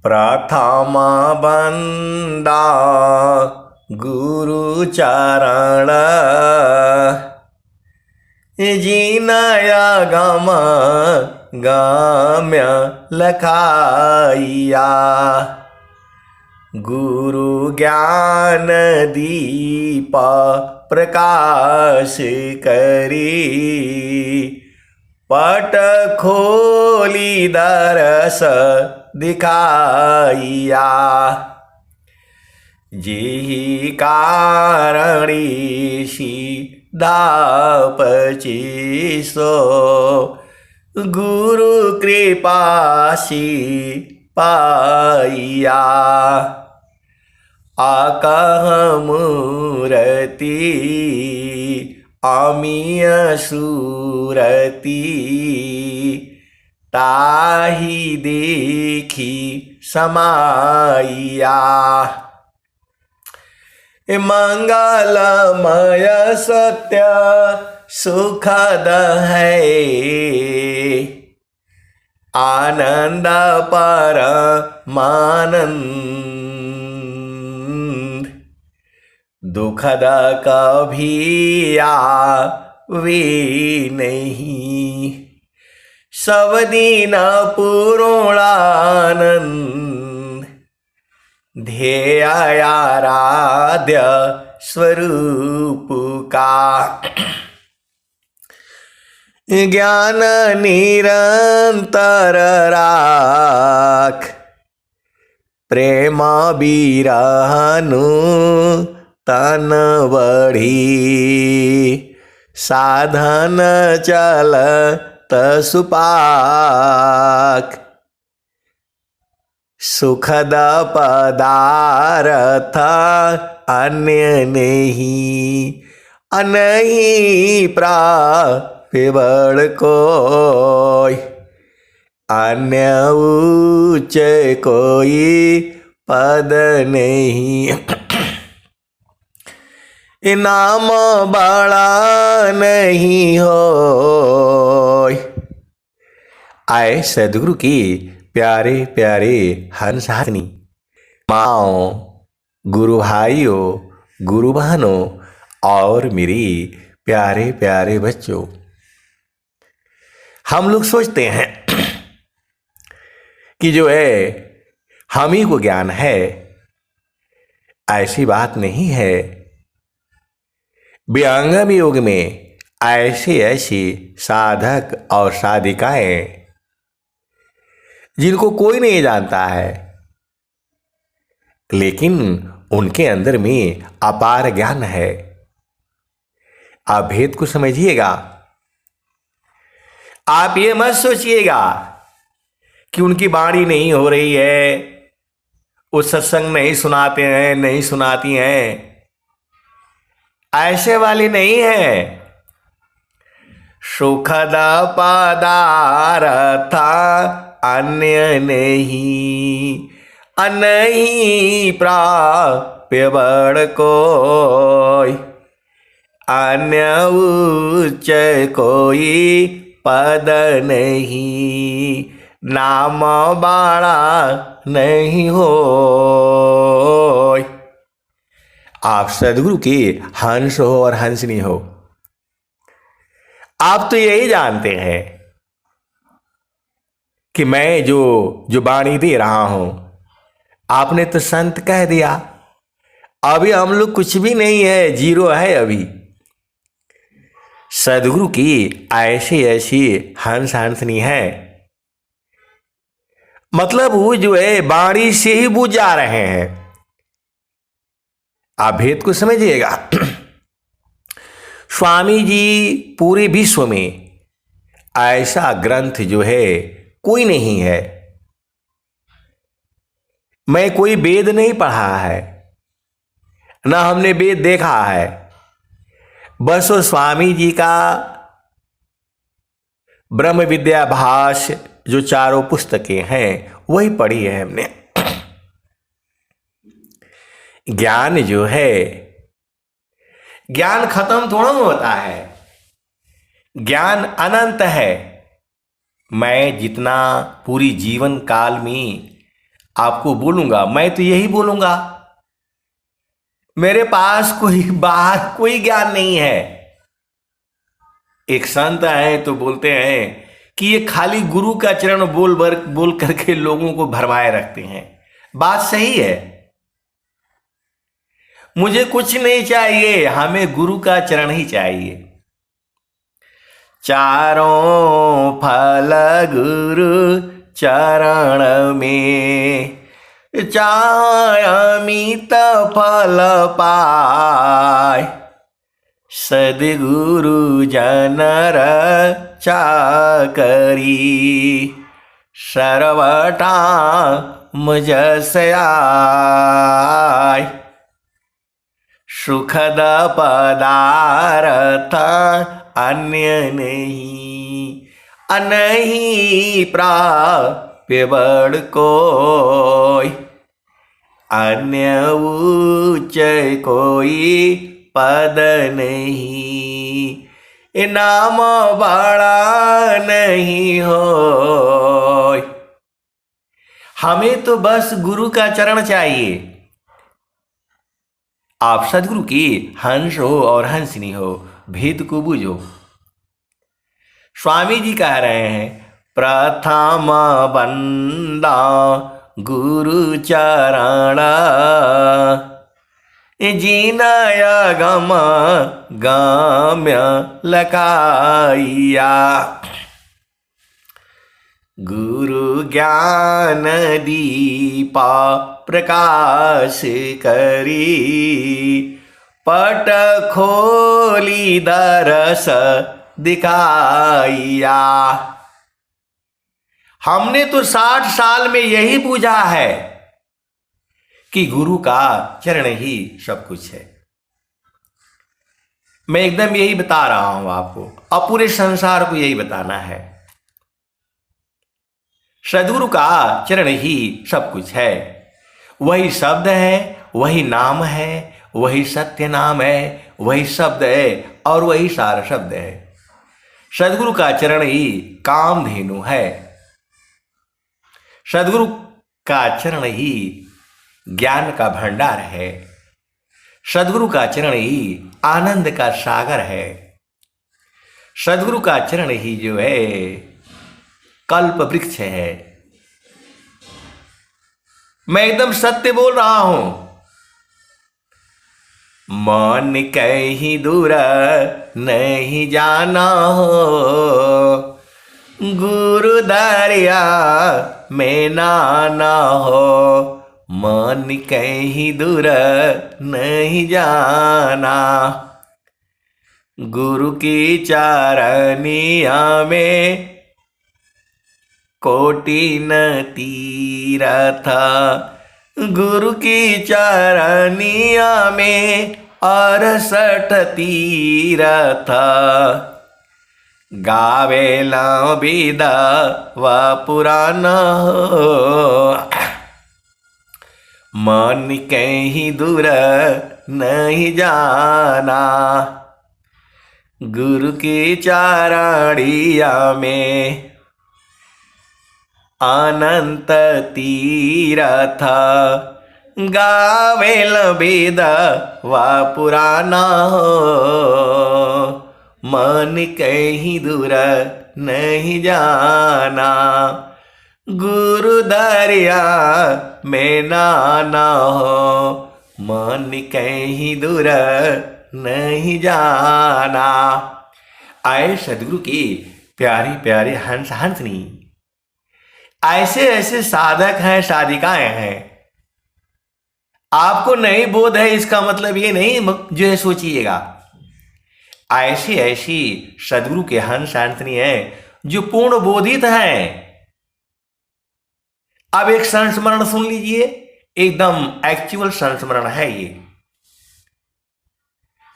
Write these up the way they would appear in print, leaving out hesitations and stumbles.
प्रथम बंदा गुरु चरण जिनया गम गम्य लखाइया। गुरु ज्ञान दीप प्रकाश करी पट खोली दरस दिखाइया। जेहि कारणी सीधापचिसो गुरु कृपासी पाइया। आकह मूरति अमीय सूरति ताहि देखी समाइया। मंगलमय सत्य सुखद है आनंद परमानंद। दुखद कभी आवे नहीं सब दिन पूर्णानंद। ध्येय आराध्य स्वरूप का ज्ञान निरंतर राख। प्रेम बिरहनु तन बढ़ी साधन चलत सुपाक। सुखद पदार्थ अन्य नहीं अनहि प्राप्य बड़ कोई। अन्य उच्च कोई पद नहीं नाम बड़ा नहीं हो। आए सदगुरु की प्यारे प्यारे हंसानी माओ, गुरु भाइयों, गुरु बहनों और मेरी प्यारे प्यारे बच्चों। हम लोग सोचते हैं कि जो है हम ही को ज्ञान है। ऐसी बात नहीं है। विहंगम युग में ऐसे ऐसे साधक और साधिकाएं जिनको कोई नहीं जानता है, लेकिन उनके अंदर में अपार ज्ञान है। आप भेद को समझिएगा। आप ये मत सोचिएगा कि उनकी वाणी नहीं हो रही है, वो सत्संग नहीं सुनाते हैं, नहीं सुनाती हैं। ऐसे वाले नहीं है। सुखद पदार्थ अन्य नहीं अनहि प्राप्य बड़ कोई। अन्य उच्च कोई पद नहीं नाम बड़ा नहीं हो। आप सदगुरु के हंस हो और हंसनी हो। आप तो यही जानते हैं कि मैं जो वाणी दे रहा हूं, आपने तो संत कह दिया। अभी हम लोग कुछ भी नहीं है, जीरो है अभी। सदगुरु की ऐसी ऐसी हंस हंसनी है, मतलब वो जो है वाणी से ही बुझ जा रहे हैं। आप भेद को समझिएगा। स्वामी जी पूरे विश्व में ऐसा ग्रंथ जो है कोई नहीं है। मैं कोई वेद नहीं पढ़ा है, ना हमने वेद देखा है। बस वो स्वामी जी का ब्रह्म विद्या भाष्य जो चारों पुस्तकें हैं वही पढ़ी है हमने। ज्ञान जो है, ज्ञान खत्म थोड़ा होता है। ज्ञान अनंत है। मैं जितना पूरी जीवन काल में आपको बोलूंगा, मैं तो यही बोलूंगा, मेरे पास कोई बाहर कोई ज्ञान नहीं है। एक संत है तो बोलते हैं कि ये खाली गुरु का चरण बोल करके लोगों को भरमाए रखते हैं। बात सही है, मुझे कुछ नहीं चाहिए, हमें गुरु का चरण ही चाहिए। चारों फल गुरु चरण में, चाय अमित फल पाय, सद्गुरु जनर चाकरी, सर्वटा मुझ आय, सुखद पदार्थ अन्य नहीं, अनही प्राप्य बड़ कोई, अन्य उच्च कोई पद नहीं, नाम बड़ा नहीं हो। हमें तो बस गुरु का चरण चाहिए। आप सदगुरु की हंस हो और हंसनी हो, भेद को बूझो। स्वामी जी कह रहे हैं, प्रथम बंदा गुरु चरण, जीनय गम गाम्य लकाइया, गुरु ज्ञान दीपा प्रकाश करी, पट खोली दरस दिखाइया। हमने तो 60 साल में यही पूछा है कि गुरु का चरण ही सब कुछ है। मैं एकदम यही बता रहा हूं आपको, अब पूरे संसार को यही बताना है। सद्गुरु का चरण ही सब कुछ है। वही शब्द है, वही नाम है, वही सत्य नाम है, वही शब्द है और वही सार शब्द है। सद्गुरु का चरण ही कामधेनु है। सद्गुरु का चरण ही ज्ञान का भंडार है। सद्गुरु का चरण ही आनंद का सागर है। सद्गुरु का चरण ही जो है कल्प वृक्ष है। मैं एकदम सत्य बोल रहा हूं। मन कहीं दूर नहीं जाना हो, गुरु दरिया में नाना हो। मन कहीं दूर नहीं जाना, गुरु की चरनिया में कोटि न तीरथ, गुरु की चरनिया में 68 तीरथ। गावेला विदा व पुराना हो, मन कहीं दूर नहीं जाना, गुरु की चरणिया में अनंत तीरथ। गावेल वेद व पुराना हो, मन कहीं दूर नहीं जाना, गुरु दरिया में नाना हो। मन कहीं दूर नहीं जाना। आए सदगुरु की प्यारी प्यारी हंस हंसनी। ऐसे ऐसे साधक हैं, साधिकाएं हैं। आपको नहीं बोध है इसका मतलब ये नहीं जो है सोचिएगा। ऐसी ऐसी सदगुरु के हंस हंसनी है जो पूर्ण बोधित हैं। अब एक संस्मरण सुन लीजिए, एकदम एक्चुअल संस्मरण है ये।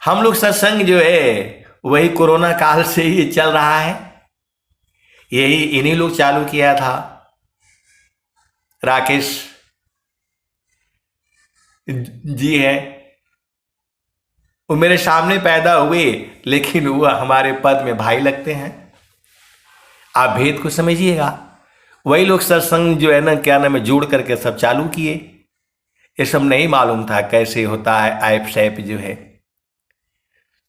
हम लोग सत्संग जो है वही कोरोना काल से ही चल रहा है। यही इन्हीं लोग चालू किया था। राकेश जी है, वो मेरे सामने पैदा हुए लेकिन वो हमारे पद में भाई लगते हैं। आप भेद को समझिएगा। वही लोग सत्संग जो है ना, क्या नाम है, जोड़ करके सब चालू किए। ये सब नहीं मालूम था कैसे होता है ऐप शैप जो है।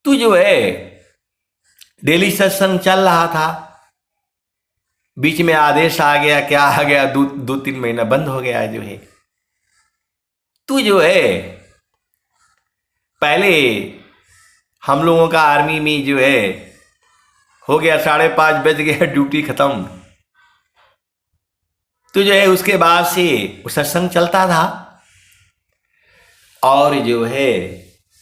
तो जो है डेली सत्संग चल रहा था, बीच में आदेश आ गया, क्या आ गया, 2-3 महीना बंद हो गया जो है। तो जो है पहले हम लोगों का आर्मी में जो है हो गया 5:30 बज गया, ड्यूटी खत्म। तो जो है उसके बाद से सत्संग चलता था, और जो है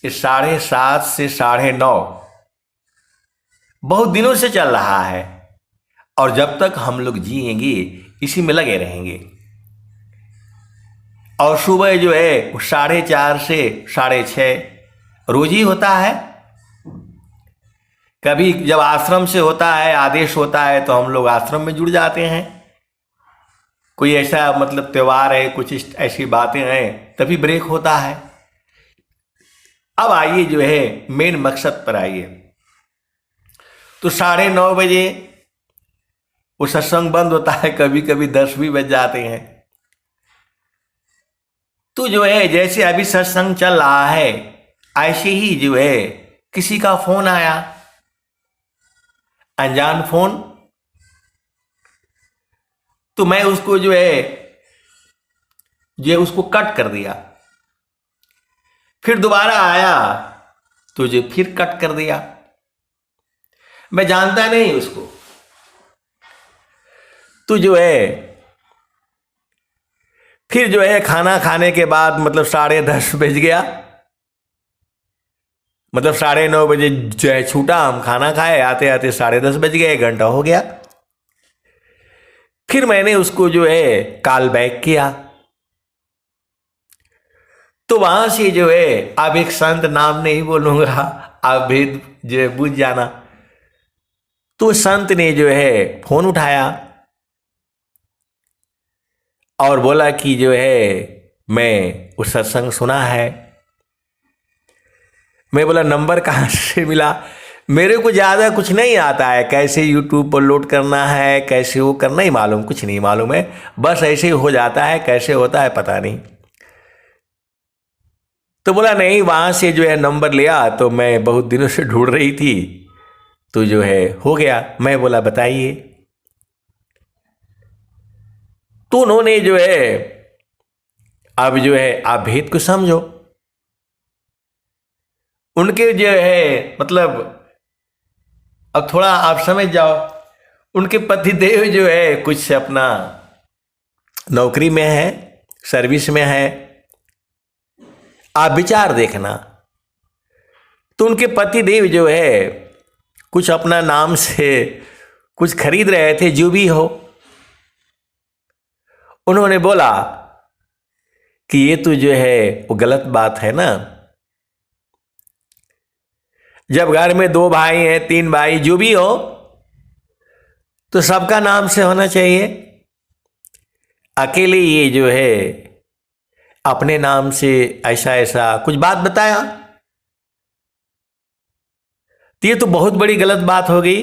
7:30 से 9:30 बहुत दिनों से चल रहा है, और जब तक हम लोग जिएंगे इसी में लगे रहेंगे। और सुबह जो है 4:30 से 6:30 रोज ही होता है। कभी जब आश्रम से होता है, आदेश होता है, तो हम लोग आश्रम में जुड़ जाते हैं। कोई ऐसा मतलब त्योहार है, कुछ ऐसी बातें हैं, तभी ब्रेक होता है। अब आइए जो है मेन मकसद पर आइए। तो 9:30 बजे वो सत्संग बंद होता है, कभी कभी 10 भी बज जाते हैं। तो जो है जैसे अभी सत्संग चल रहा है, ऐसे ही जो है किसी का फोन आया, अनजान फोन। तो मैं उसको जो है उसको कट कर दिया। फिर दोबारा आया तो जो फिर कट कर दिया। मैं जानता नहीं उसको। तो जो है फिर जो है खाना खाने के बाद मतलब 10:30 बज गया, मतलब 9:30 बजे जो है छूटा, हम खाना खाए, आते आते 10:30 बज गए, 1 घंटा हो गया। फिर मैंने उसको जो है कॉल बैक किया। तो वहां से जो है, अब एक संत नाम नहीं बोलूंगा, आप भेद जो है बुझ जाना। तो संत ने जो है फोन उठाया और बोला कि जो है मैं उस सत्संग सुना है। मैं बोला नंबर कहाँ से मिला? मेरे को ज़्यादा कुछ नहीं आता है, कैसे यूट्यूब पर लोड करना है, कैसे वो करना ही मालूम, कुछ नहीं मालूम है, बस ऐसे ही हो जाता है, कैसे होता है पता नहीं। तो बोला नहीं, वहाँ से जो है नंबर लिया, तो मैं बहुत दिनों से ढूंढ रही थी, तो जो है हो गया। मैं बोला बताइए। तो उन्होंने जो है, अब जो है आप भेद को समझो। उनके जो है मतलब अब थोड़ा आप समझ जाओ। उनके पतिदेव जो है कुछ अपना नौकरी में है, सर्विस में है। आप विचार देखना। तो उनके पतिदेव जो है कुछ अपना नाम से कुछ खरीद रहे थे, जो भी हो। उन्होंने बोला कि ये तो जो है वो गलत बात है ना। जब घर में 2 भाई हैं, 3 भाई, जो भी हो, तो सबका नाम से होना चाहिए। अकेले ये जो है अपने नाम से ऐसा ऐसा कुछ बात बताया, तो ये तो बहुत बड़ी गलत बात हो गई।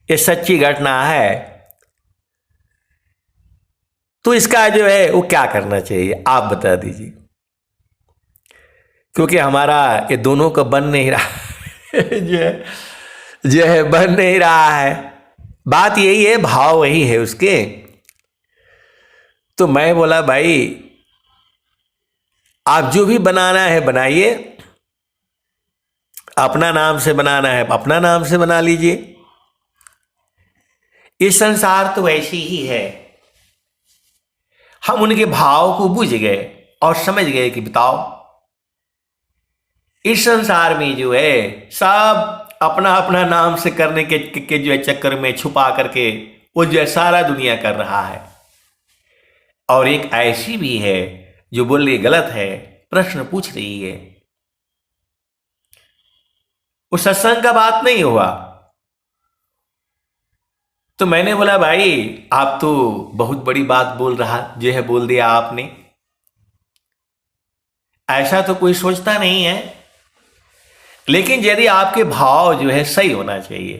ये सच्ची घटना है। तो इसका जो है वो क्या करना चाहिए, आप बता दीजिए। क्योंकि हमारा ये दोनों का बन नहीं रहा जो है बन नहीं रहा है। बात यही है, भाव वही है उसके। तो मैं बोला भाई आप जो भी बनाना है बनाइए, अपना नाम से बनाना है अपना नाम से बना लीजिए। इस संसार तो वैसे ही है। हम उनके भाव को बुझ गए और समझ गए कि बताओ, इस संसार में जो है सब अपना अपना नाम से करने के जो है चक्कर में छुपा करके वो जो है सारा दुनिया कर रहा है। और एक ऐसी भी है जो बोल रही गलत है, प्रश्न पूछ रही है। वो सत्संग का बात नहीं हुआ। तो मैंने बोला भाई आप तो बहुत बड़ी बात बोल दिया आपने। ऐसा तो कोई सोचता नहीं है, लेकिन यदि आपके भाव जो है सही होना चाहिए।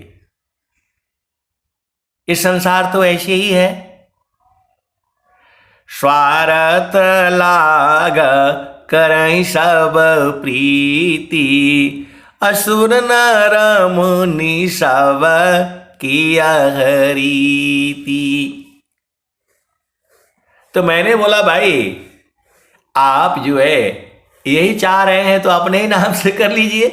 इस संसार तो ऐसे ही है। स्वार्थ लाग करई सब प्रीति, असुर नर मुनि सब किया हरीति। तो मैंने बोला भाई आप जो है यही चाह रहे हैं तो अपने ही नाम से कर लीजिए,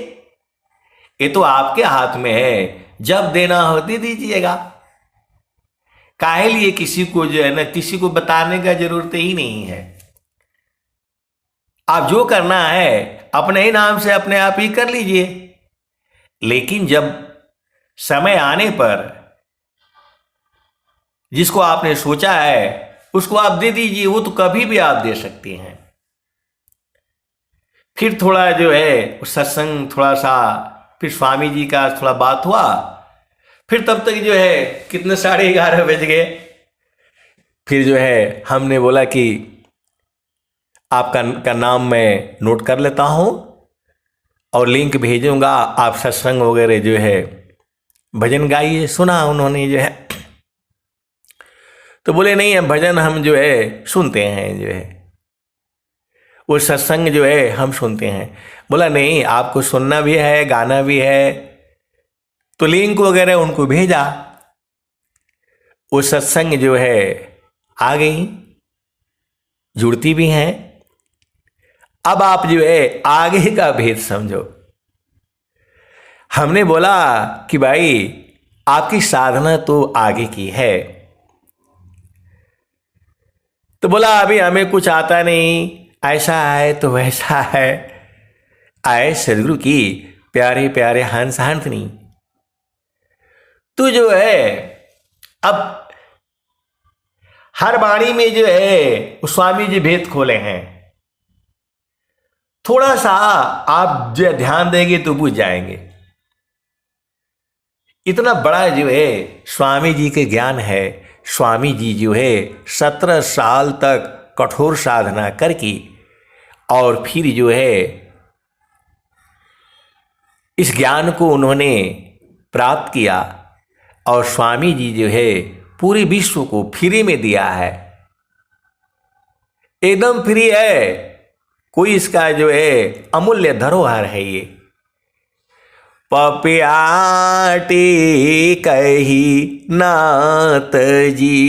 ये तो आपके हाथ में है, जब देना हो दे दीजिएगा। काहे लिए किसी को जो है ना, किसी को बताने का जरूरत ही नहीं है। आप जो करना है अपने ही नाम से अपने आप ही कर लीजिए। लेकिन जब समय आने पर जिसको आपने सोचा है उसको आप दे दीजिए, वो तो कभी भी आप दे सकते हैं। फिर थोड़ा जो है सत्संग थोड़ा सा, फिर स्वामी जी का थोड़ा बात हुआ, फिर तब तक जो है कितने 11:30 बज गए। फिर जो है हमने बोला कि आपका नाम मैं नोट कर लेता हूँ और लिंक भेजूंगा, आप सत्संग वगैरह जो है भजन गाइए। सुना उन्होंने जो है, तो बोले नहीं भजन हम जो है सुनते हैं, जो है वो सत्संग जो है हम सुनते हैं। बोला नहीं आपको सुनना भी है गाना भी है, तो लिंक वगैरह उनको भेजा। वो सत्संग जो है आ गई, जुड़ती भी हैं। अब आप जो है आगे का भेद समझो। हमने बोला कि भाई आपकी साधना तो आगे की है, तो बोला अभी हमें कुछ आता नहीं, ऐसा है तो वैसा है। आए सदगुरु की प्यारे प्यारे हंस हंसनी, तो जो है अब हर वाणी में जो है स्वामी जी भेद खोले हैं। थोड़ा सा आप जो ध्यान देंगे तो बुझ जाएंगे। इतना बड़ा जो है स्वामी जी के ज्ञान है। स्वामी जी जो है 17 साल तक कठोर साधना करके और फिर जो है इस ज्ञान को उन्होंने प्राप्त किया, और स्वामी जी जो है पूरे विश्व को फ्री में दिया है, एकदम फ्री है। कोई इसका जो है अमूल्य धरोहर है ये। पपियाटी कही नाथ जी,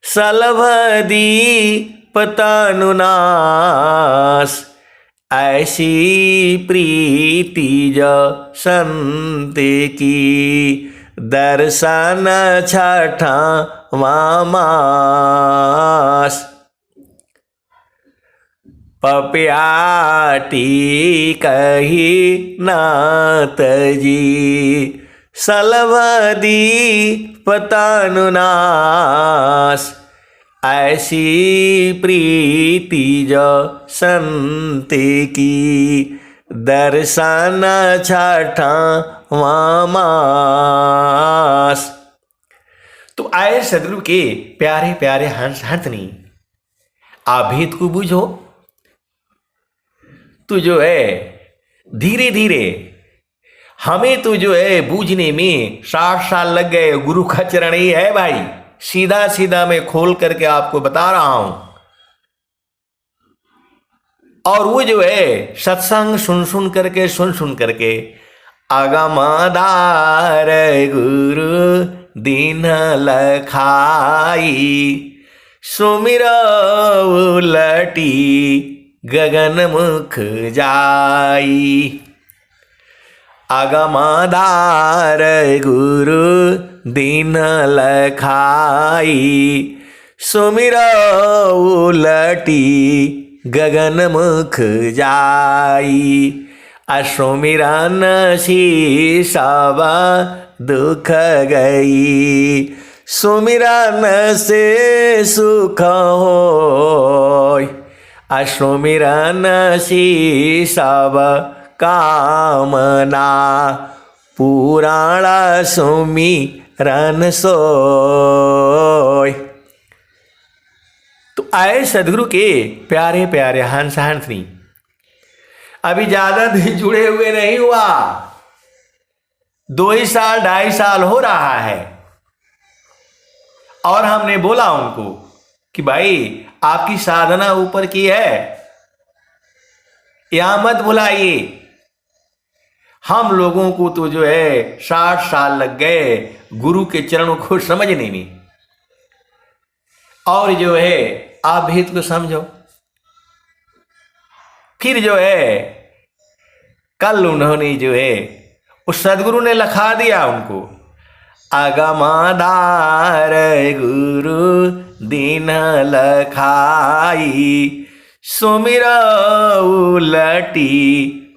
सलभदी पतनुनाश, ऐसी प्रीति जो संत की, दर्शन छठा मास। पपियाटी कही नाथ जी, सलभदी पतनुनाश, ऐसी प्रीति जो संत की, दर्शन छठा मास। तो आए सदगुरु के प्यारे प्यारे हंस हंसनी, आप भेद को बूझो। तो जो है धीरे धीरे हमें तो जो है बूझने में 60 साल लग गए। गुरु का चरण ही है भाई, सीधा सीधा मैं खोल करके आपको बता रहा हूं। और वो जो है सत्संग सुन सुन करके अगमदार गुरु दीन लखाई, सुमिरो उलटी गगन मुख जाई। अगमदार गुरु दीन लखाई, सुमिरो उलटी गगन मुख जाई। असुमिरन सब दुख गई, सुमिरन से सुख होय। असुमिरन सब कामना, पुराण सुमिरन सोय। तो आए सदगुरु के प्यारे प्यारे हंस हंसनी, अभी ज्यादा दिन जुड़े हुए नहीं हुआ, 2 ही साल 2.5 साल हो रहा है। और हमने बोला उनको कि भाई आपकी साधना ऊपर की है, यहां मत भुलाइए। हम लोगों को तो जो है 60 साल लग गए गुरु के चरणों को समझने में, और जो है आप भेद को समझो। फिर जो है कल उन्होंने जो है उस सदगुरु ने लिखा दिया उनको, अगमाधार गुरु दीन लखाई, सुमिरा उलटी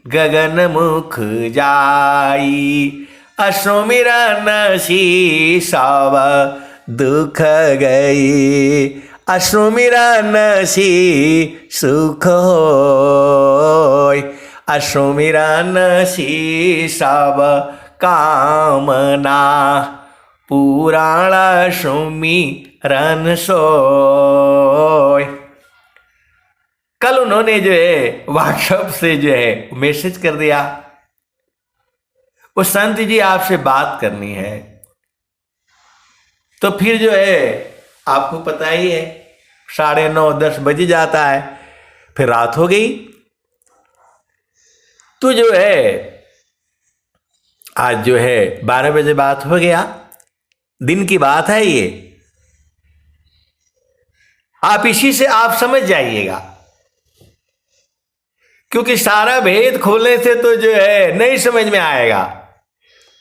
गगन मुख जाई, असुमिरन सब दुख गई, असुमिरन सुख होय, असुमिरन सब कामना, पुराण सुमिरन सोय। कल उन्होंने जो है व्हाट्सएप से जो है मैसेज कर दिया, वो संत जी आपसे बात करनी है। तो फिर जो है आपको पता ही है 9:30 10 बज जाता है, फिर रात हो गई। तो जो है आज जो है 12 बजे बात हो गया, दिन की बात है ये। आप इसी से आप समझ जाइएगा, क्योंकि सारा भेद खोलने से तो जो है नहीं समझ में आएगा,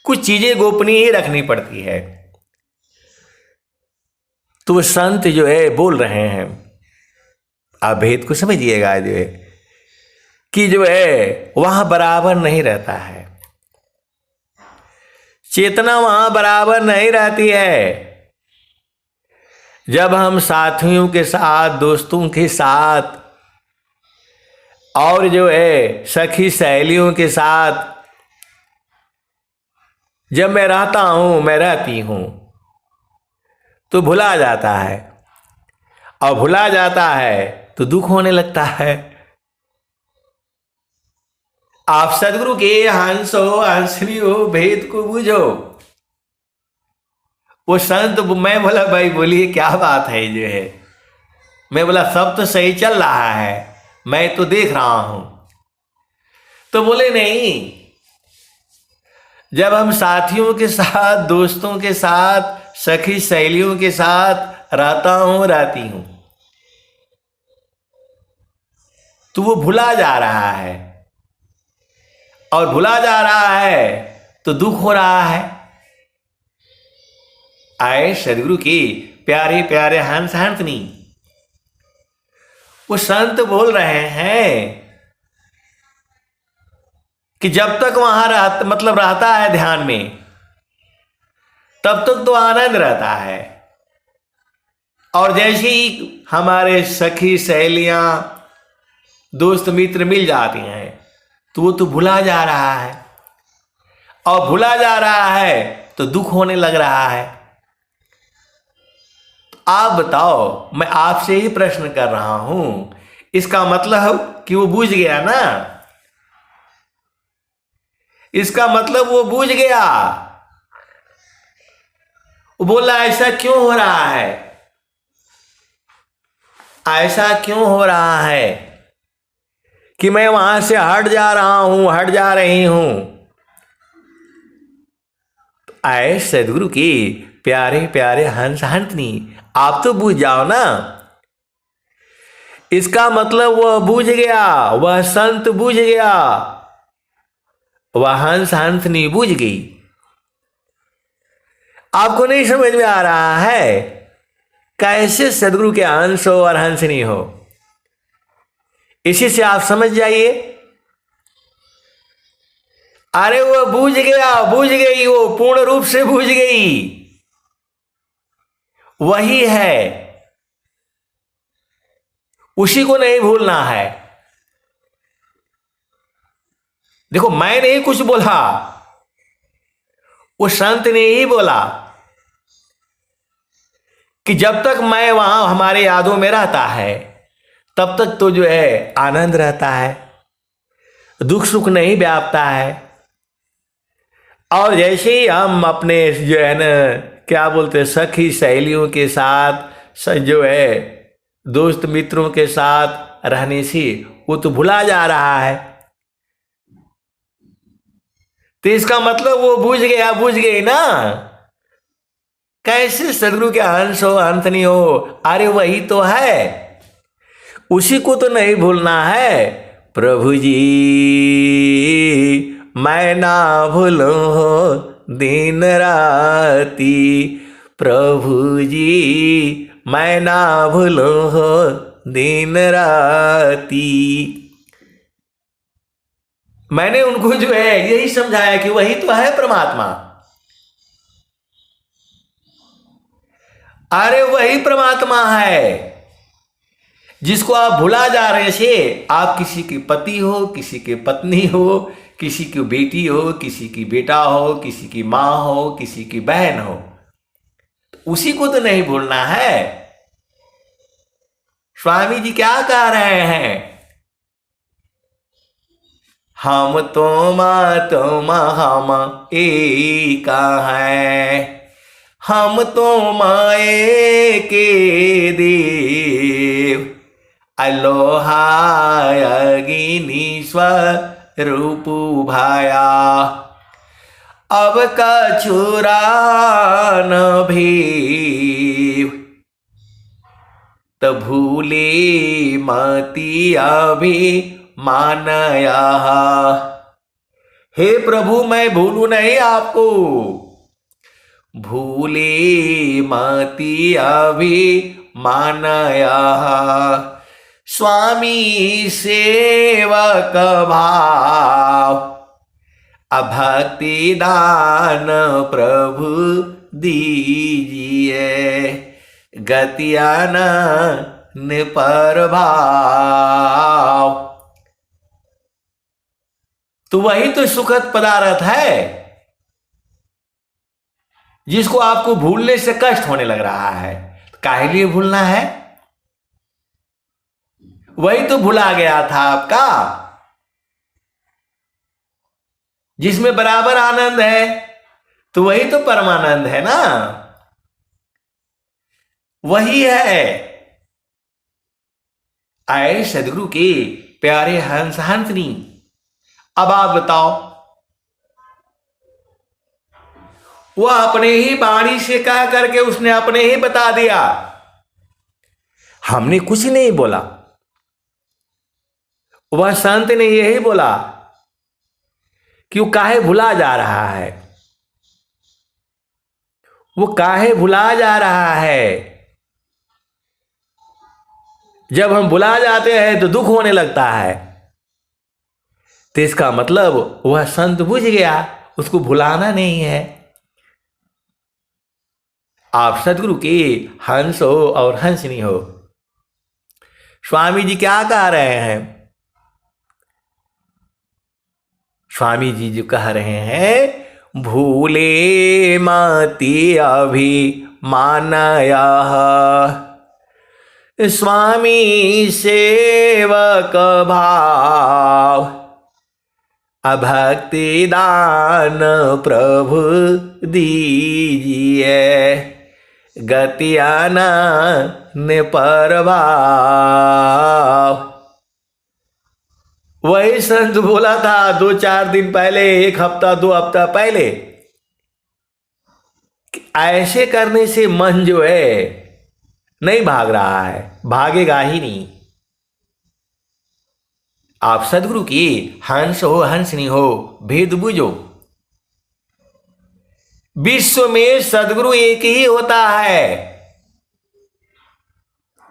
कुछ चीजें गोपनीय ही रखनी पड़ती है। तो वो संत जो है बोल रहे हैं, आप भेद को समझिएगा जो है कि जो है वहां बराबर नहीं रहता है, चेतना वहां बराबर नहीं रहती है। जब हम साथियों के साथ, दोस्तों के साथ और जो है सखी सहेलियों के साथ जब मैं रहता हूं, मैं रहती हूं, तो भुला जाता है, और भुला जाता है तो दुख होने लगता है। आप सदगुरु के हंस हो, हंसनी हो, भेद को बूझो। वो संत, मैं बोला भाई बोलिए क्या बात है जो है। मैं बोला सब तो सही चल रहा है, मैं तो देख रहा हूं। तो बोले नहीं, जब हम साथियों के साथ, दोस्तों के साथ, सखी सहेलियों के साथ रहता हूं, रहती हूं, तो वो भुला जा रहा है, और भुला जा रहा है तो दुख हो रहा है। आए सदगुरु की प्यारे प्यारे हंस हंसनी, वो संत बोल रहे हैं कि जब तक वहां रहता है ध्यान में, तब तक तो आनंद रहता है। और जैसे ही हमारे सखी सहेलियां, दोस्त मित्र मिल जाती हैं, तो वो तो भुला जा रहा है, और भुला जा रहा है तो दुख होने लग रहा है। आप बताओ, मैं आपसे ही प्रश्न कर रहा हूं, इसका मतलब कि वो बूझ गया ना, इसका मतलब वो बूझ गया। वो बोला ऐसा क्यों हो रहा है, ऐसा क्यों हो रहा है कि मैं वहां से हट जा रहा हूं, हट जा रही हूं। आए सदगुरु की प्यारे प्यारे हंस हंसनी, आप तो बूझ जाओ ना। इसका मतलब वह बूझ गया, वह संत बूझ गया, वह हंस हंसनी बूझ गई। आपको नहीं समझ में आ रहा है कैसे सदगुरु के हंस हो और हंसनी हो। इसी से आप समझ जाइए। अरे वो बूझ गया, बूझ गई, वो पूर्ण रूप से बूझ गई, वही है, उसी को नहीं भूलना है। देखो, मैं नहीं कुछ बोला, वो संत ने ही बोला कि जब तक मैं वहां हमारे यादों में रहता है, तब तक तो जो है आनंद रहता है, दुख सुख नहीं व्यापता है। और जैसे ही हम अपने जो है ना क्या बोलते हैं, सखी सहेलियों के साथ जो है दोस्त मित्रों के साथ रहने से वो तो भुला जा रहा है। तो इसका मतलब वो बुझ गया, बुझ गई ना। कैसे सदगुरु के अंश हो अंत नहीं हो, अरे वही तो है, उसी को तो नहीं भूलना है। प्रभु जी मैं ना भूलूं हो दिन राती, प्रभु जी मैं ना भूलूं हो दिन राती। मैंने उनको जो है यही समझाया कि वही तो है परमात्मा। अरे वही परमात्मा है जिसको आप भुला जा रहे थे। आप किसी के पति हो, किसी के पत्नी हो, किसी की बेटी हो, किसी की बेटा हो, किसी की मां हो, किसी की बहन हो, तो उसी को तो नहीं भूलना है। स्वामी जी क्या कह रहे हैं, हम तुम हम एक हैं, हम तुम के देव, अलोहा अग्नि स्वरूप भाया, अब कछुरा न भीव, त भूले मति अभी मानया। हे प्रभु मैं भूलू नहीं आपको, भूले मति अभी मानया, स्वामी सेवक भाव, अभक्ति दान प्रभु दीजिए, गतियान निपर भाव। तो वही तो सुखद पदार्थ है जिसको आपको भूलने से कष्ट होने लग रहा है। काहे लिए भूलना है, वही तो भुला गया था आपका, जिसमें बराबर आनंद है, तो वही तो परमानंद है ना, वही है। आए सदगुरु के प्यारे हंस हंसनी, अब आप बताओ, वह अपने ही वाणी से कह करके उसने अपने ही बता दिया, हमने कुछ नहीं बोला। वह संत ने यही बोला कि वो काहे भुला जा रहा है, वो काहे भुला जा रहा है। जब हम भुला जाते हैं तो दुख होने लगता है, तो इसका मतलब वह संत बुझ गया, उसको भुलाना नहीं है। आप सदगुरु के हंस हो और हंसनी हो। स्वामी जी क्या कह रहे हैं, स्वामी जी जो कह रहे हैं, भूले मति अभी मानया, स्वामी सेवक भाव, अभक्ति दान प्रभु दीजिए, गतियान निपर भाव। वही संत बोला था 2-4 दिन पहले, 1 हफ्ता 2 हफ्ता पहले, कि ऐसे करने से मन जो है नहीं भाग रहा है, भागेगा ही नहीं। आप सदगुरु की हंस हो हंसनी हो, भेद बुझो। विश्व में सदगुरु एक ही होता है,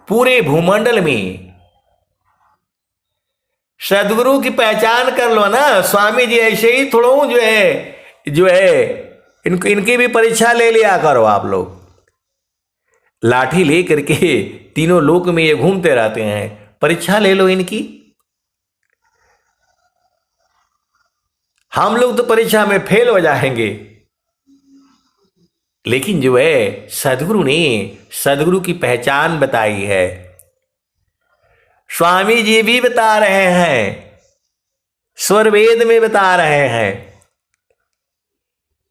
पूरे भूमंडल में। सदगुरु की पहचान कर लो ना। स्वामी जी ऐसे ही थोड़ा जो है इनकी भी परीक्षा ले लिया करो आप लोग। लाठी ले करके तीनों लोक में ये घूमते रहते हैं, परीक्षा ले लो इनकी। हम लोग तो परीक्षा में फेल हो जाएंगे, लेकिन जो है सदगुरु ने सदगुरु की पहचान बताई है। स्वामी जी भी बता रहे हैं, स्वर वेद में बता रहे हैं।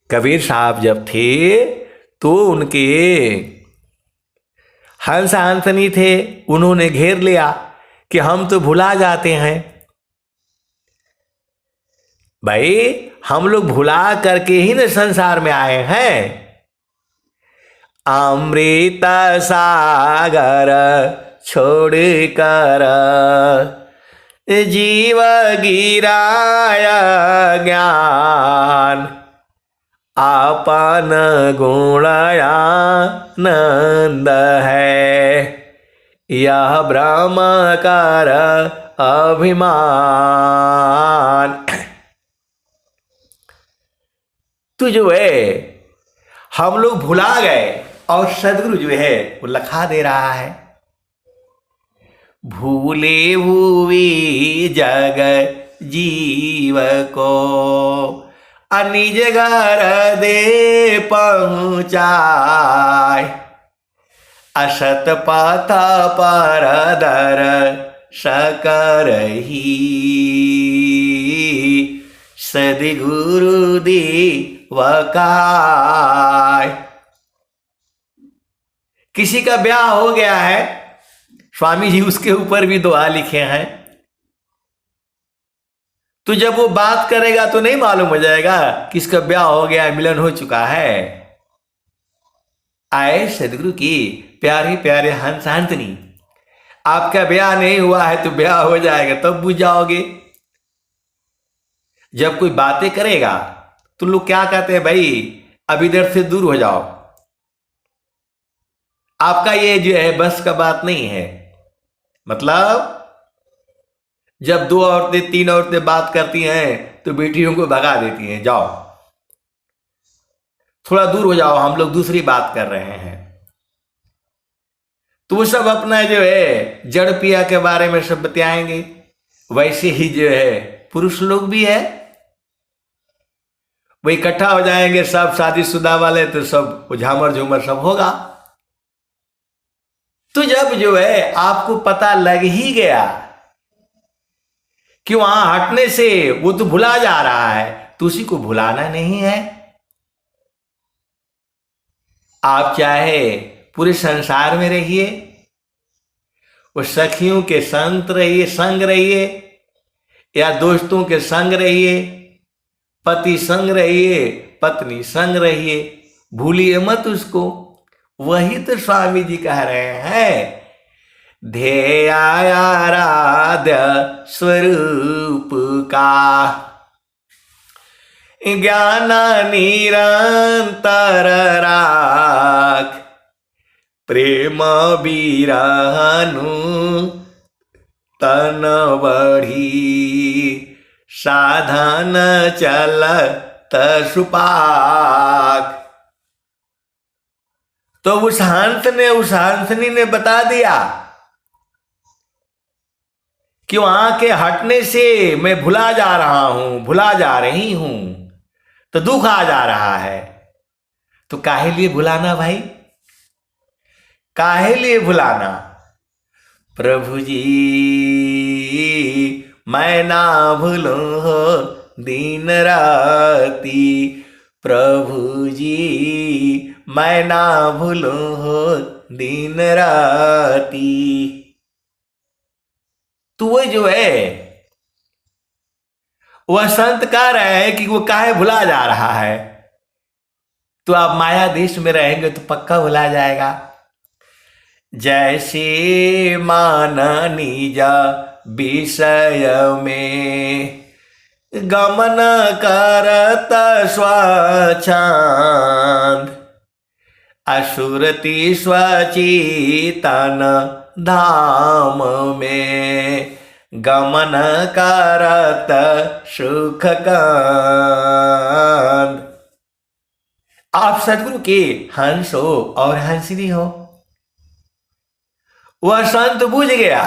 कबीर साहब जब थे तो उनके हंस हंसनी थे, उन्होंने घेर लिया कि हम तो भुला जाते हैं। भाई हम लोग भुला करके ही न संसार में आए हैं। अमृत सागर छोड़ कर जीव गिराया ज्ञान, आपन गुणया नंद है, यह ब्रह्म कर अभिमान। तो जो है हम लोग भुला गए और सदगुरु जो है वो लखा दे रहा है। भूले हुए जग जीव को निज घर दे पहुँचाए, असत पथ पर दर सकरही, सदगुरु देवकाय। किसी का ब्याह हो गया है, स्वामी जी उसके ऊपर भी दुआ लिखे हैं। तो जब वो बात करेगा तो नहीं मालूम हो जाएगा किसका ब्याह हो गया, मिलन हो चुका है। आए सदगुरु की प्यारे प्यारे हंस हंसनी, आपका ब्याह नहीं हुआ है तो ब्याह हो जाएगा तब बुझ जाओगे। जब कोई बातें करेगा तो लोग क्या कहते हैं, भाई अब इधर से दूर हो जाओ, आपका ये जो है बस का बात नहीं है। मतलब जब दो औरतें तीन औरतें बात करती हैं तो बेटियों को भगा देती हैं, जाओ थोड़ा दूर हो जाओ, हम लोग दूसरी बात कर रहे हैं। तो वो सब अपना जो है जड़ पिया के बारे में सब बताएंगे। वैसे ही जो है पुरुष लोग भी है, वो इकट्ठा हो जाएंगे सब शादीशुदा वाले, तो सब झामर झूमर सब होगा। तो जब जो है आपको पता लग ही गया कि वहां हटने से वो तो भुला जा रहा है, तो उसी को भुलाना नहीं है। आप चाहे पूरे संसार में रहिए, वो सखियों के संग रहिए, या दोस्तों के संग रहिए, पति संग रहिए, पत्नी संग रहिए, भूलिए मत उसको। वही तो स्वामी जी कह रहे हैं, ध्येयाराध्य स्वरूप का ज्ञान निरंतर राख, प्रेम बिरहनु तन बढ़ी, साधन चलत सुपाक। तो उस हंसनी ने बता दिया कि वहां के हटने से मैं भुला जा रहा हूं, भुला जा रही हूं, तो दुख आ जा रहा है। तो काहे लिए भुलाना भाई, काहे लिए भुलाना। प्रभु जी मैं ना भूलूं हो दिन राती, प्रभु जी मैं ना भूलूं हो दिन राती। तो वो जो है वह संत कह रहे हैं कि वो काहे भुला जा रहा है। तो आप माया देश में रहेंगे तो पक्का भुला जाएगा। जैसे मान निजा विषय में गमन करत स्वच्छंद, असुरति स्वचेतन धाम में गमन करत सुख कंद। आप सदगुरु के हंस हो और हंसनी हो। वह संत बुझ गया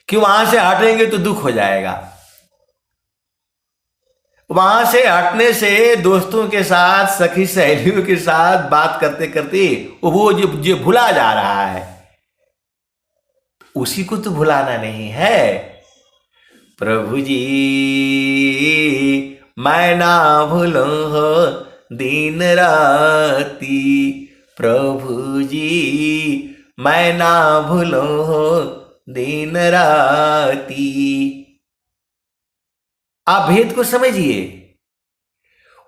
कि वहां से हटेंगे तो दुख हो जाएगा। वहां से हटने से दोस्तों के साथ, सखी सहेलियों के साथ बात करते करते वो जो भुला जा रहा है, उसी को तो भुलाना नहीं है। प्रभु जी मैं ना भूलूं हो दिन राती। प्रभु जी मैं ना भूलूं हो दिन राती। आप भेद को समझिए,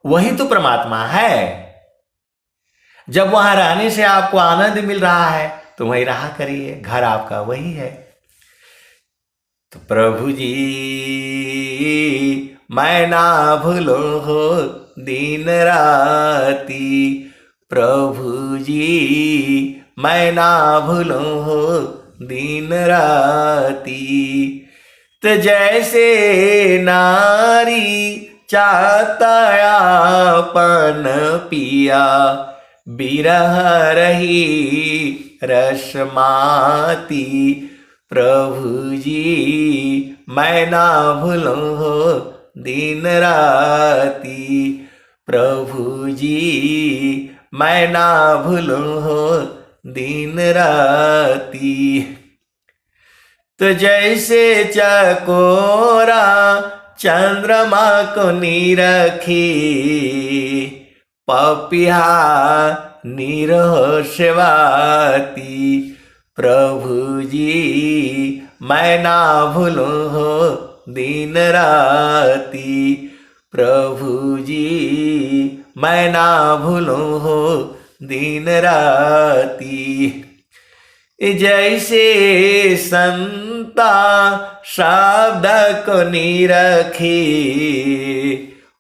वही तो परमात्मा है। जब वहां रहने से आपको आनंद मिल रहा है तो वही रहा करिए, घर आपका वही है। तो प्रभु जी मैं ना भूलूं हो दिन राती। प्रभु जी मैं ना भूलूं हो दिन राती। तो जैसे नारी चाहता आपन पिया, बिरह रही रसमाती। प्रभु जी मैं ना भूलूं हो दिन राती। प्रभु जी मैं ना भूलूं हो दिन राती। तो जैसे चकोरा चंद्रमा को निरखी, पपिहा निरहोशवाती। प्रभु जी मैं ना भूलूं हो दिन राती। प्रभु जी मैं ना भूलूं हो दिन राती। जैसे संता शब्द को निरखी,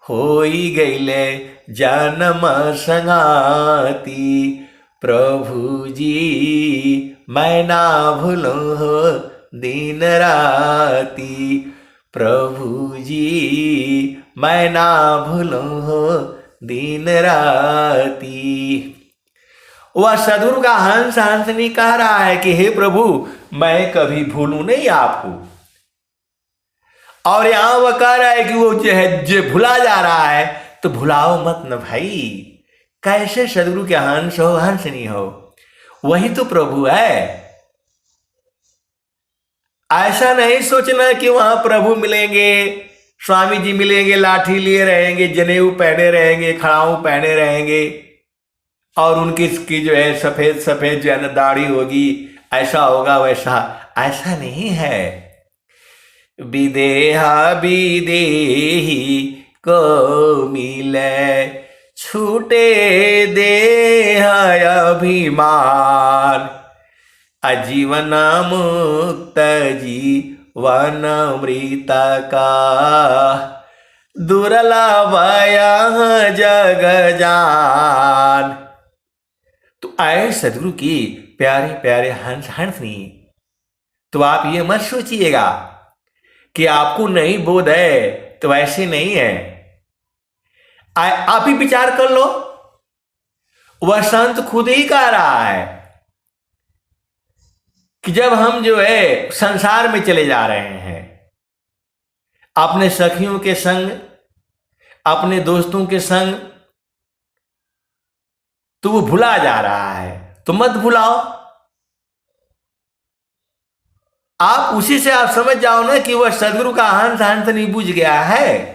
होई गईले जन्म संगाती। प्रभु जी मैं ना भूलूं हो दिन राती। प्रभु जी मैं ना भूलूं हो दिन राती। वह सदगुरु का हंस हंसनी कह रहा है कि हे प्रभु मैं कभी भूलूं नहीं आपको। और यहां वह कह रहा है कि वो जो है जो भुला जा रहा है तो भुलाओ मत न भाई। कैसे सदगुरु के हंस हो हंसनी हो, वही तो प्रभु है। ऐसा नहीं सोचना कि वहां प्रभु मिलेंगे, स्वामी जी मिलेंगे, लाठी लिए रहेंगे, जनेऊ पहने रहेंगे, खड़ाऊ पहने रहेंगे और उनकी जो है सफेद सफेद जो है ना दाढ़ी होगी, ऐसा होगा वैसा। ऐसा नहीं है। विदेहा विदेही को मिले, छूटे देह अभिमान। आजीवन मुक्त जीवन मृत का, दुर्लभ जग जान। तो आए सदगुरु की प्यारे प्यारे हंस हंसनी। तो आप ये मत सोचिएगा कि आपको नहीं बोध है, तो ऐसे नहीं है। आप ही विचार कर लो, वह संत खुद ही कह रहा है कि जब हम जो है संसार में चले जा रहे हैं, अपने सखियों के संग, अपने दोस्तों के संग, तो वो भुला जा रहा है, तो मत भुलाओ। आप उसी से आप समझ जाओ ना कि वह सदगुरु का हंस हंस नहीं बुझ गया है।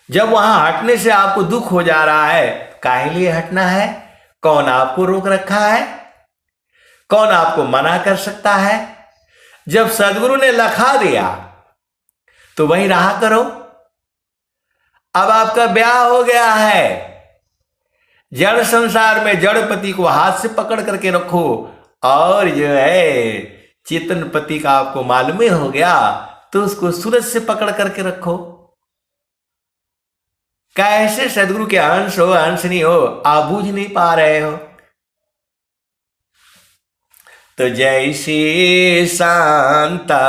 जब वहां हटने से आपको दुख हो जा रहा है, काहे लिए हटना है? कौन आपको रोक रखा है? कौन आपको मना कर सकता है? जब सदगुरु ने लखा दिया तो वही रहा करो। अब आपका ब्याह हो गया है, जड़ संसार में जड़ पति को हाथ से पकड़ करके रखो, और जो है चेतन पति का आपको मालूम हो गया तो उसको सूरज से पकड़ करके रखो। कैसे सदगुरु के अंश हो अंश नहीं हो, आप बूझ नहीं पा रहे हो। तो जैसे शांता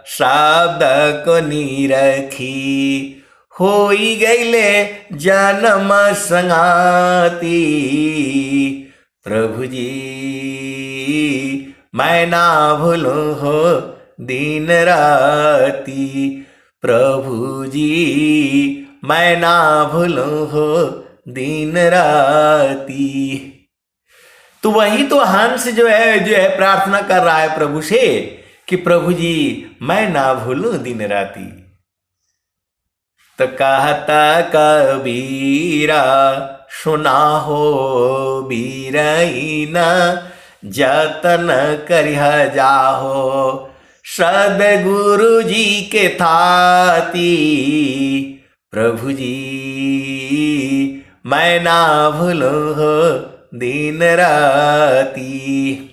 शब्द को निरखी, होई गईले जन्म संगाती। प्रभु जी मैं ना भूलूं हो दिन राती। प्रभु जी मैं ना भूलूं हो दिन राती। तो वही तो हंस जो है प्रार्थना कर रहा है प्रभु से कि प्रभु जी मैं ना भूलूं दिन राती। तो कहता कबीरा सुना हो बीरईना, जतन करिह जाहो सदगुरु जी के थाती। प्रभु जी मैं ना भूलो हो दिन राती।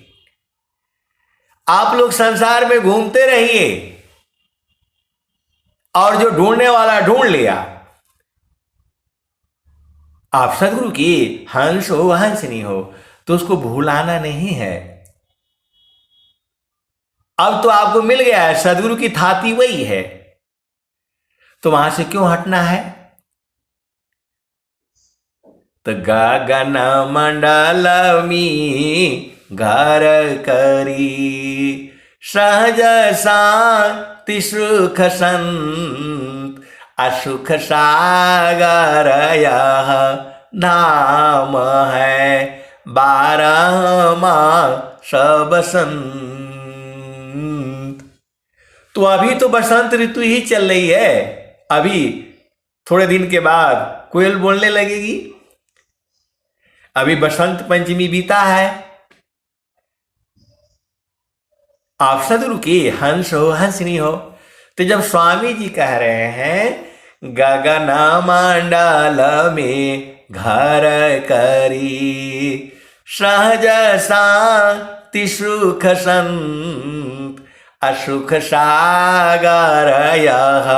आप लोग संसार में घूमते रहिए और जो ढूंढने वाला ढूंढ लिया। आप सदगुरु की हंस हो हंसनी हो तो उसको भूलाना नहीं है। अब तो आपको मिल गया है, सदगुरु की थाती वही है, तो वहां से क्यों हटना है। तो गगन मंडल में घर करी, सहज शांति सुख संत, असुख सागर यह नाम है, 12 मास बसंत। तो अभी तो बसंत ऋतु ही चल रही है, अभी थोड़े दिन के बाद कोयल बोलने लगेगी। अभी बसंत पंचमी बीता है। आप सदगुरु की हंस हो हंसनी हो। तो जब स्वामी जी कह रहे हैं गगन मंडल में घर करी, सहज शांति सुख संत, असुख सागर यह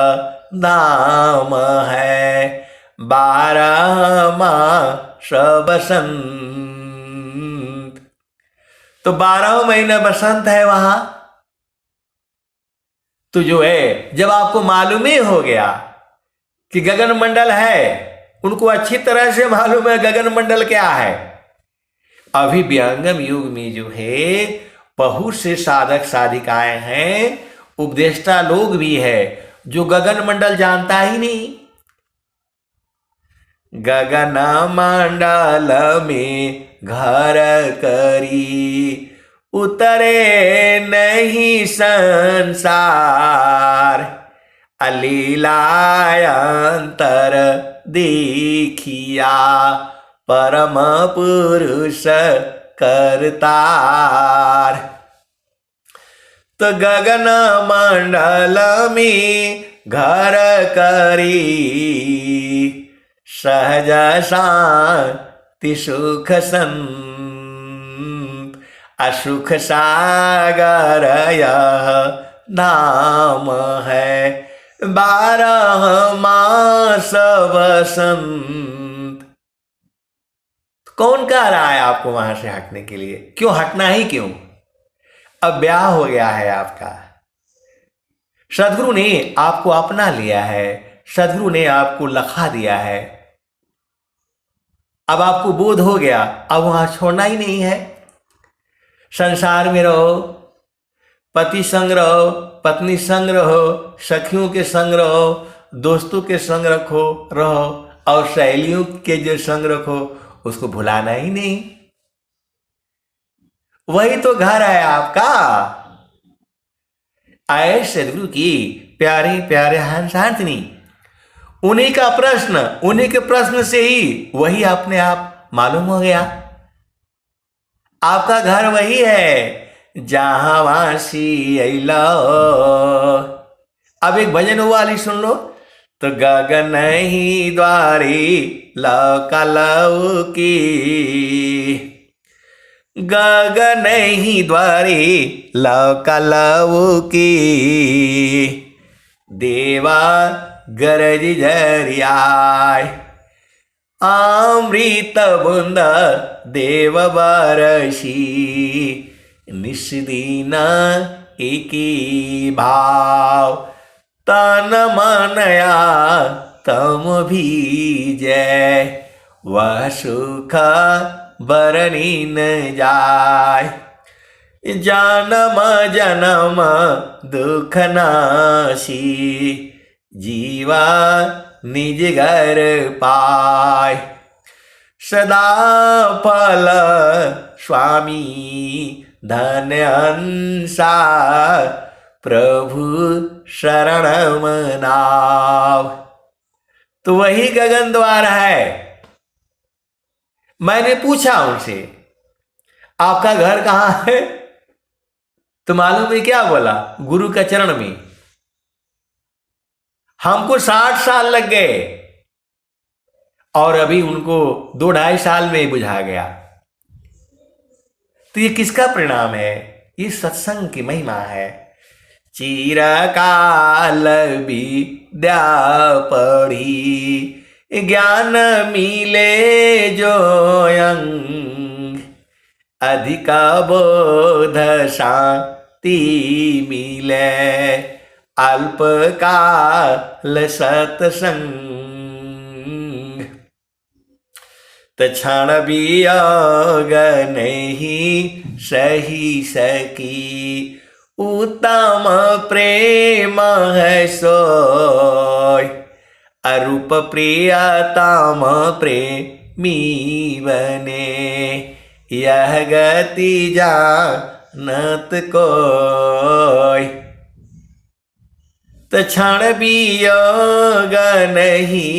नाम है, 12 मास बसंत। तो 12 महीना बसंत है वहां। तो जो है जब आपको मालूम ही हो गया कि गगन मंडल है, उनको अच्छी तरह से मालूम है गगन मंडल क्या है। अभी विहंगम युग में जो है बहुत से साधक साधिकाएं हैं, उपदेष्टा लोग भी है जो गगन मंडल जानता ही नहीं। गगन मंडल में घर करी, उतरे नहीं संसार, अलीलायंतर देखिया, परम पुरुष करतार। तो गगन मंडल में घर करी, सहज शांति सुख संत, असुख सागर यह नाम है, 12 मास बसंत। कौन कह रहा है आपको वहां से हटने के लिए? क्यों हटना ही क्यों? अब ब्याह हो गया है आपका, सदगुरु ने आपको अपना लिया है, सदगुरु ने आपको लखा दिया है। अब आपको बोध हो गया, अब वहां छोड़ना ही नहीं है। संसार में रहो, पति संग रहो, पत्नी संग रहो, सखियों के संग रहो, दोस्तों के संग रहो और सहेलियों के जो संग रखो, उसको भुलाना ही नहीं। वही तो घर है आपका। आए सदगुरु की प्यारे प्यारे हंसांतनी, उन्हीं का प्रश्न, उन्हीं के प्रश्न से ही वही अपने आप मालूम हो गया। आपका घर वही है जहां वासी अइला। अब एक भजन वाली सुन लो। तो गगन ही द्वारी लौका लौकी, गगन ही द्वारी लौका लौकी, देवा गरज झरियाय, अमृत बूंद देव बरसी, निस्दिन एकी भाव, तन मनया तम भीजै, वह सुख बरनी न जाय, जन्म जन्म दुख नासी, जीवा निज घर पाय, सदा फल स्वामी धन अंसा, प्रभु शरण मनाव। तो वही गगन द्वार है। मैंने पूछा उनसे आपका घर कहां है, तो मालूम है क्या बोला, गुरु का चरण में। हमको 60 साल लग गए और अभी उनको 2-2.5 साल में ही बुझा गया। तो ये किसका परिणाम है? ये सत्संग की महिमा है। चिरकाल विद्या पढ़ी ज्ञान मिले जो अंग, अधिक बोध शांति मिले अल्पकाल सत्संग। क्षण वियोग नहीं सही सकी, उत्तम प्रेम है सोय, अरूप प्रियतम प्रेमी बने, यह गति जानत कोय। क्षण वियोग नहीं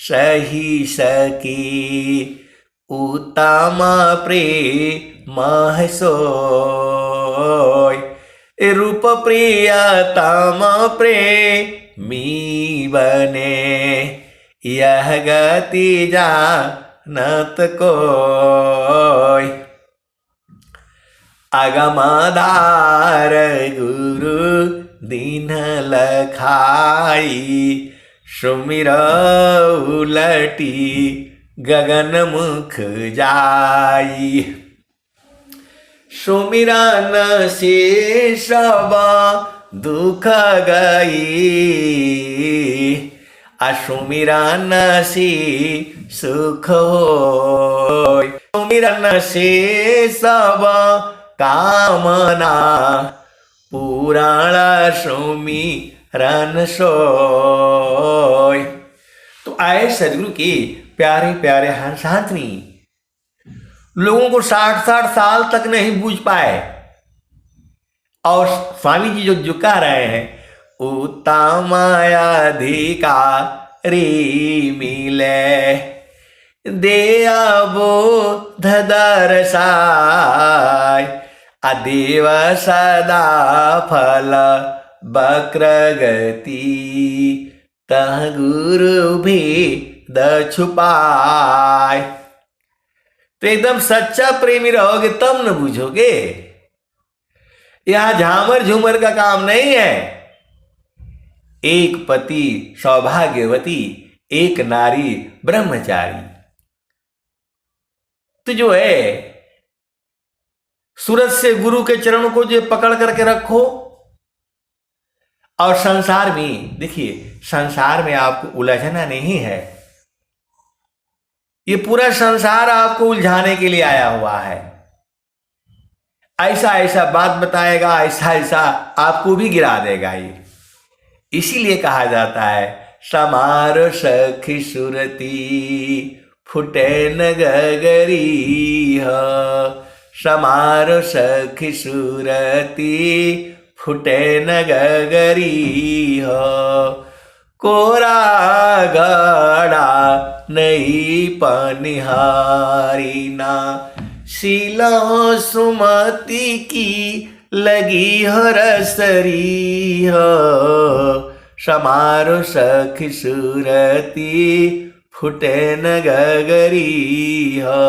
सही सकी, उत्तम प्रेम है सोय, रूप प्रियतम प्रेमी बने, यह गति जानत कोय। अगमधार गुरु दीन लखाई, सुमिर उलटी गगन मुख जाई, सुमिरन से सब दुख गई, असुमिरन से सुख होय, सुमिरन से सब कामना पुराण सुमिरन सोय। तो आए सदगुरु के प्यारे प्यारे हंसांतनी लोगों को 60-60 साल तक नहीं बूझ पाए, और स्वामी जी जो कह रहे हैं, उत्तम अधिकारी मिले दे बोध दर्शाय, अदेव सदा फल वक्र गति, तह गुरु भेद छुपाय। तो एकदम सच्चा प्रेमी रहोगे तब न बूझोगे। यह झामर झूमर का काम नहीं है। एक पति सौभाग्यवती, एक नारी ब्रह्मचारी। तो जो है सूरज से गुरु के चरणों को जो पकड़ करके रखो, और संसार में देखिए, संसार में आपको उलझना नहीं है। ये पूरा संसार आपको उलझाने के लिए आया हुआ है। ऐसा ऐसा बात बताएगा, ऐसा ऐसा आपको भी गिरा देगा। ये इसीलिए कहा जाता है, समारो सखी सुरती फुटे न गगरी हो, समारो सखी सुरती फुटे न गगरी हो, कोरा गड़ा नहीं पनिहारी ना, शीलो सुमति की लगी हो रसरी हो, समारो सखी सुरती फुटे न गगरी हो।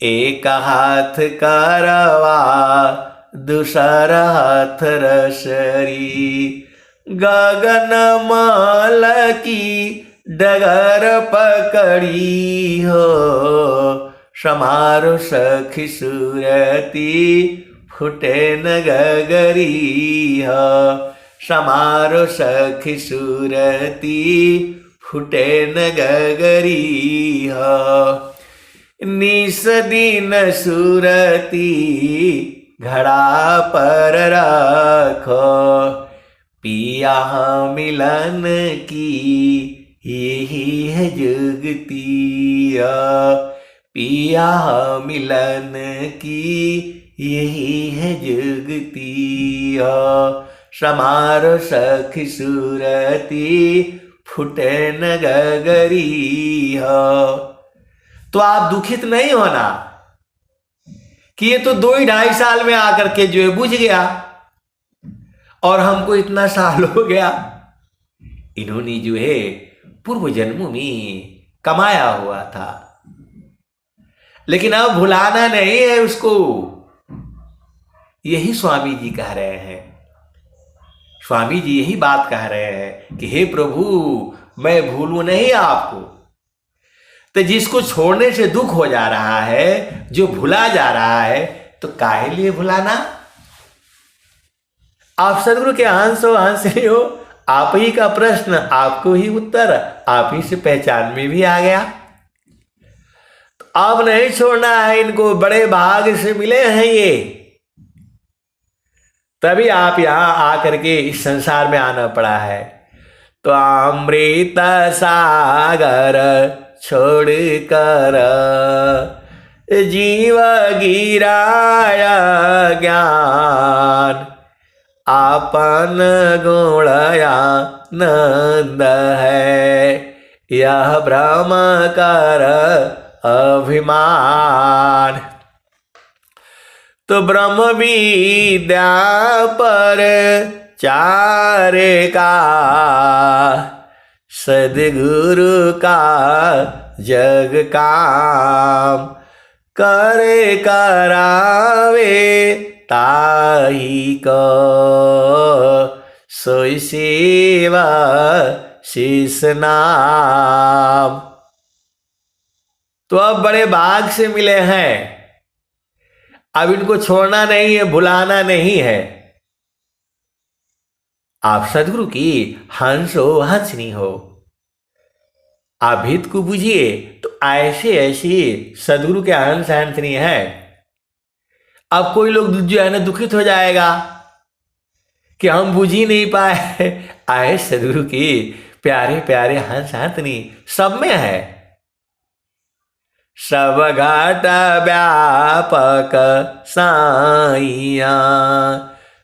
एक हाथ करवा दूसरा हाथ रसरी, गगन माल की डगर पकड़ी हो, समारो सखी सुरती फुटे न गगरी हो, समारो सखी सुरती फुटे न गगरी हो। निस दिन सुरती घड़ा पर रखो, पिया मिलन की यही है जुगती, पिया मिलन की यही है जुगती, समारो सखी सुरती फुटे न गगरी हो। तो आप दुखित नहीं होना कि ये तो 2-2.5 साल में आकर के जो है बुझ गया और हमको इतना साल हो गया। इन्होंने जो है पूर्व जन्मों में कमाया हुआ था, लेकिन अब भुलाना नहीं है उसको। यही स्वामी जी कह रहे हैं। स्वामी जी यही बात कह रहे हैं कि हे प्रभु, मैं भूलूं नहीं आपको। तो जिसको छोड़ने से दुख हो जा रहा है, जो भुला जा रहा है, तो काहे लिए भुलाना। आप सदगुरु के अंश हो, अंश नहीं हो। आप ही का प्रश्न, आपको ही उत्तर, आप ही से पहचान में भी आ गया। तो अब नहीं छोड़ना है इनको, बड़े भाग से मिले हैं ये, तभी आप यहां आकर के इस संसार में आना पड़ा है। तो अमृत सागर छोड़ कर जीव गिराया ज्ञान, आपन गुणया नंद है, यह भ्रम कर अभिमान। तो ब्रह्म विद्या पर चार का सदगुरु का जग काम, करे करावे ताही को सोई सेवा शीस नाम। तो अब बड़े भाग से मिले हैं, अब इनको छोड़ना नहीं है, भुलाना नहीं है। आप सदगुरु की हंस हो, हंसनी हो। आप हित को बुझिए तो ऐसे ऐसे सदगुरु के हंस हंसनी है। अब कोई लोग जो है ना दुखित हो जाएगा कि हम बुझ ही नहीं पाए। आए सदगुरु की प्यारे प्यारे हंस हंसनी सब में है। सब घाट व्यापक साइया,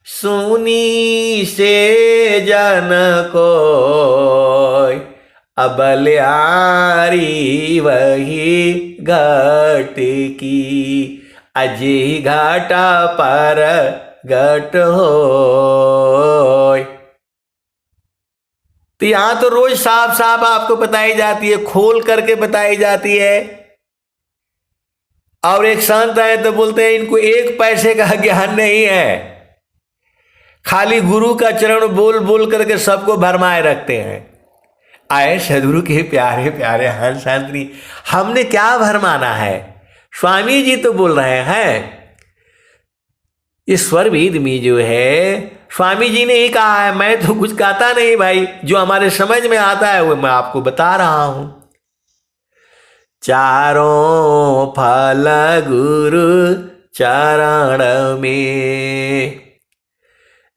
सुनी से जन को अबलियारी वही घट की, अजी घाटा पर घट हो। तो यहां तो रोज साफ साफ आपको बताई जाती है, खोल करके बताई जाती है। और एक संत है तो बोलते हैं इनको 1 पैसे का ज्ञान नहीं है, खाली गुरु का चरण बोल बोल करके सबको भरमाए रखते हैं। आए सदगुरु के प्यारे प्यारे हंस हंसनी, हमने क्या भरमाना है। स्वामी जी तो बोल रहे हैं, इस स्वर वेद में जो है स्वामी जी ने ही कहा है। मैं तो कुछ कहता नहीं भाई, जो हमारे समझ में आता है वो मैं आपको बता रहा हूं। चारों फल गुरु चरण में,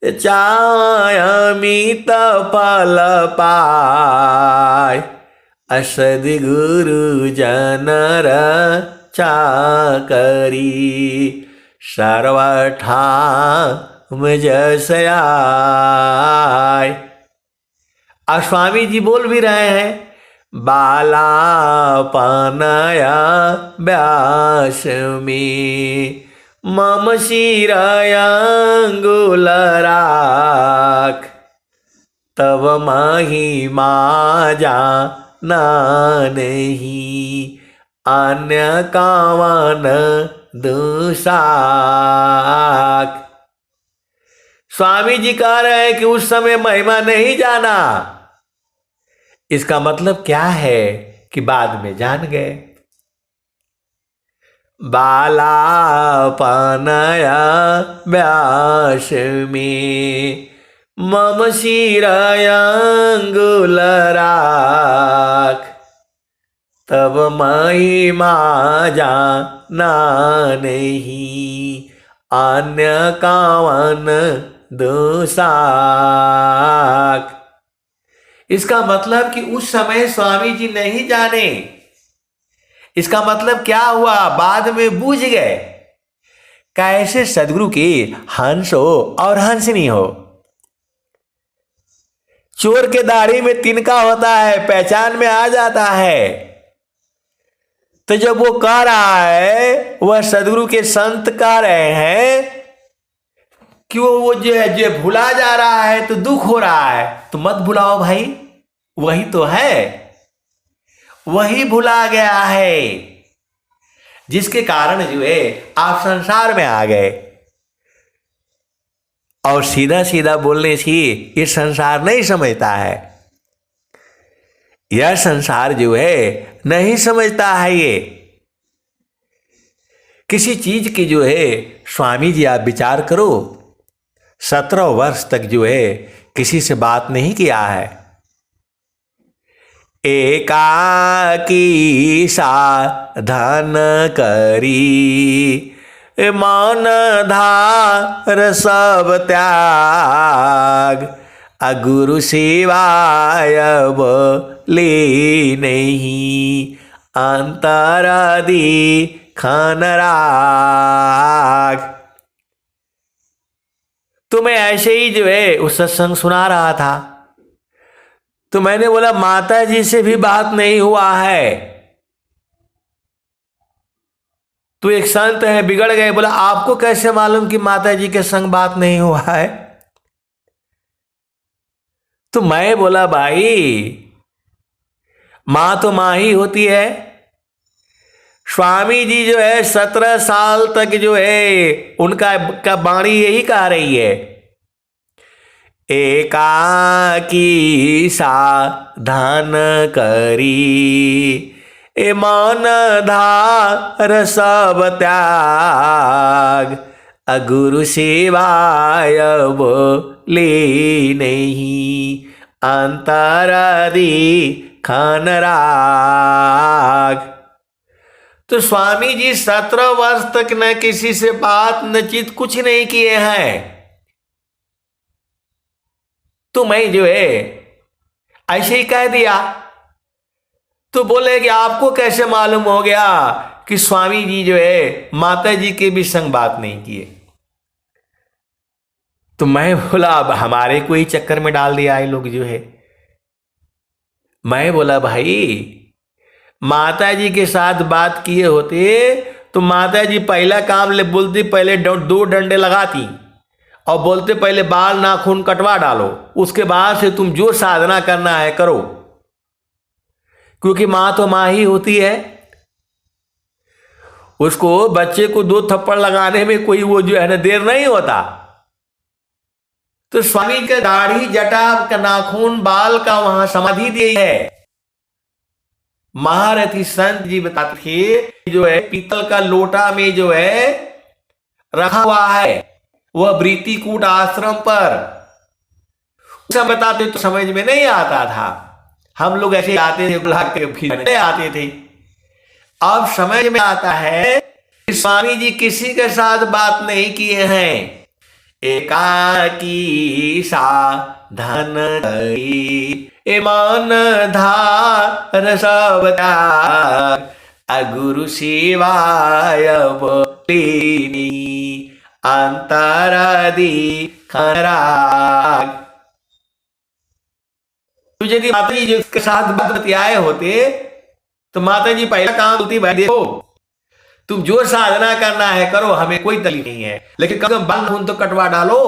चायमित फल पाय, सद्गुरु जनर चाकरी, सर्वठाम जसयाय। और स्वामी जी बोल भी रहे हैं, बालापनया व्यास में, मम शिरयांगुल राख, तब महिमा जाना नहीं, अन्य कावन दुसाक। स्वामी जी कह रहे हैं कि उस समय महिमा नहीं जाना। इसका मतलब क्या है कि बाद में जान गए। बालापनया व्यास में, मम शिरयांगुल राख, तब महिमा जाना नहीं, अन्य कावन दुसाक। इसका मतलब कि उस समय स्वामी जी नहीं जाने। इसका मतलब क्या हुआ, बाद में बूझ गए। कैसे सदगुरु की हंस हो और हंसनी हो। चोर के दाढ़ी में तिनका होता है, पहचान में आ जाता है। तो जब वो कह रहा है, वह सदगुरु के संत कह रहे हैं कि वो जो भुला जा रहा है तो दुख हो रहा है, तो मत भुलाओ भाई, वही तो है, वही भुला गया है, जिसके कारण जो है आप संसार में आ गए। और सीधा सीधा बोलने से ये संसार नहीं समझता है, यह संसार जो है नहीं समझता है। ये किसी चीज की जो है, स्वामी जी आप विचार करो, 17 वर्ष तक जो है किसी से बात नहीं किया है। एकाकी साधन करी, मौन धार सब त्याग, गुरु सेवाय बोले नहीं, अंतरादि खनराग। तो मैं ऐसे ही जो है उस सत्संग सुना रहा था, तो मैंने बोला माता जी से भी बात नहीं हुआ है। तो एक संत है बिगड़ गए, बोला आपको कैसे मालूम कि माता जी के संग बात नहीं हुआ है? तो मैं बोला भाई, मां तो मां ही होती है। स्वामी जी जो है 17 साल तक जो है उनका वाणी यही कह रही है, एकाकी साधन करी, मौन धार सब त्याग, गुरु सेवाय बोले नहीं, अंतरादि खनराग। तो स्वामी जी 17 वर्ष तक न किसी से बात न चित कुछ नहीं किए हैं। तो मैं जो है ऐसे ही कह दिया। तो बोले कि आपको कैसे मालूम हो गया कि स्वामी जी जो है माता जी के भी संग बात नहीं किए? तो मैं बोला अब हमारे को ही चक्कर में डाल दिया ये लोग जो है। मैं बोला भाई, माता जी के साथ बात किए होते तो माता जी पहला काम ले बोलती, पहले 2 डंडे लगाती और बोलते पहले बाल नाखून कटवा डालो, उसके बाद से तुम जो साधना करना है करो, क्योंकि मां तो मां ही होती है। उसको बच्चे को 2 थप्पड़ लगाने में कोई वो जो है ना देर नहीं होता। तो स्वामी के दाढ़ी जटा का नाखून बाल का वहां समाधि दी है। महारथी संत जी बताते थे जो है पीतल का लोटा में जो है रखा हुआ है, वह वृत्तिकूट आश्रम पर। उसे बताते तो समझ में नहीं आता था, हम लोग ऐसे आते थे बुला के फिर आते थे। अब समझ में आता है कि स्वामी जी किसी के साथ बात नहीं किए हैं। एकाकी साधन करी, मौन धार सब त्याग, गुरु सेवाय बोले नहीं, अंतरादि खनराग। तो यदि माता जी के साथ बात बतियाए होते तो माता जी पहला काम बोलती, भाई देखो तुम जो साधना करना है करो, हमें कोई तकलीफ नहीं है, लेकिन कम बाल खून तो कटवा डालो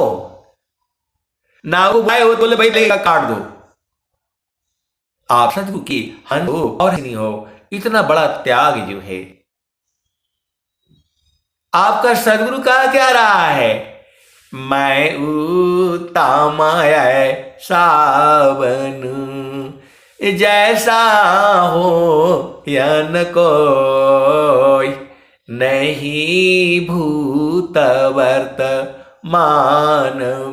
ना। वो भाई हो बोले भाई लगेगा काट दो। आप सदगुरु की हन हो और नहीं हो, इतना बड़ा त्याग जो है आपका सदगुरु कहा क्या रहा है, मैं उतामाया सावन जैसा हो यन कोई, नहीं भूत वर्तमान